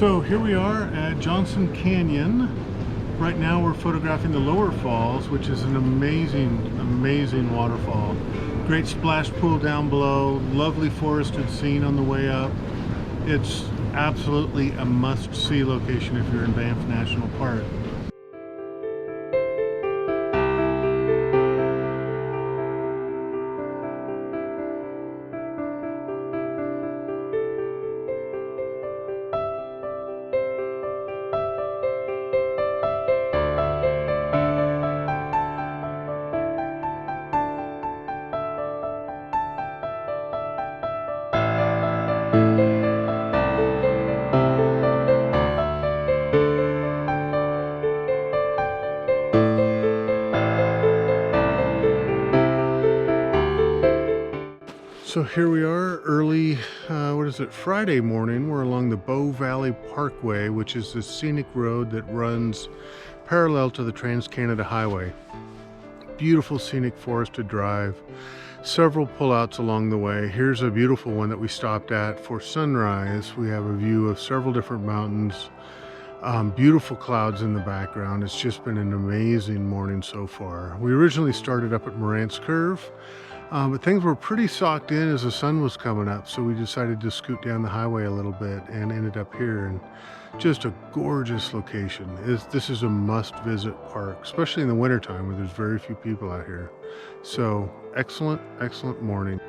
So here we are at Johnson Canyon. Right now we're photographing the lower falls, which is an amazing waterfall. Great splash pool down below, lovely forested scene on the way up. It's absolutely a must-see location if you're in Banff National Park. So here we are early, Friday morning. We're along the Banff Valley Parkway, which is the scenic road that runs parallel to the Trans-Canada Highway. Beautiful scenic forested drive, several pullouts along the way. Here's a beautiful one that we stopped at for sunrise. We have a view of several different mountains, beautiful clouds in the background. It's just been an amazing morning so far. We originally started up at Morant's Curve, but things were pretty socked in as the sun was coming up, so we decided to scoot down the highway a little bit and ended up here. And just a gorgeous location. This is a must-visit park, especially in the wintertime where there's very few people out here. So excellent morning.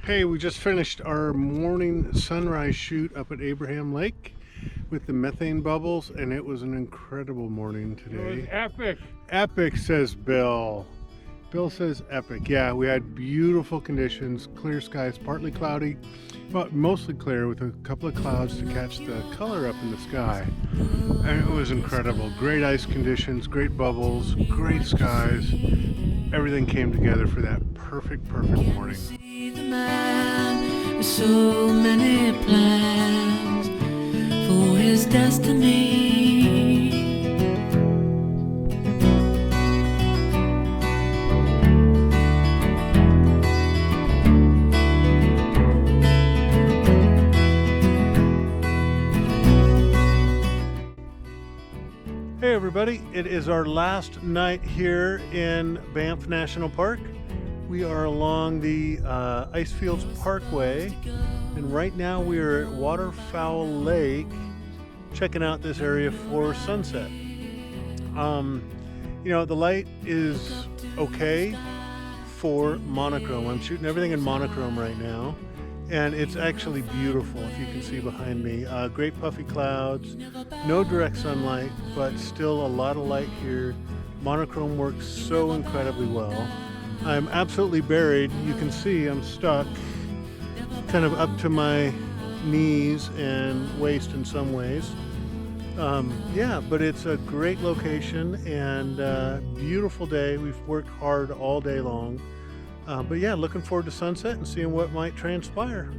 Hey, we just finished our morning sunrise shoot up at Abraham Lake with the methane bubbles, and it was an incredible morning today. It was epic. Epic, says Bill. Bill says epic. Yeah, we had beautiful conditions, clear skies, partly cloudy, but mostly clear with a couple of clouds to catch the color up in the sky. And it was incredible. Great ice conditions, great bubbles, great skies. Everything came together for that perfect morning. With so many plans for his destiny. Hey everybody, it is our last night here in Banff National Park. We are along the Icefields Parkway, and right now we are at Waterfowl Lake, checking out this area for sunset. You know, the light is okay for monochrome. I'm shooting everything in monochrome right now, and it's actually beautiful, if you can see behind me. Great puffy clouds, no direct sunlight, but still a lot of light here. Monochrome works so incredibly well. I'm absolutely buried. You can see I'm stuck kind of up to my knees and waist in some ways. Yeah, but it's a great location and beautiful day. We've worked hard all day long. But yeah, looking forward to sunset and seeing what might transpire.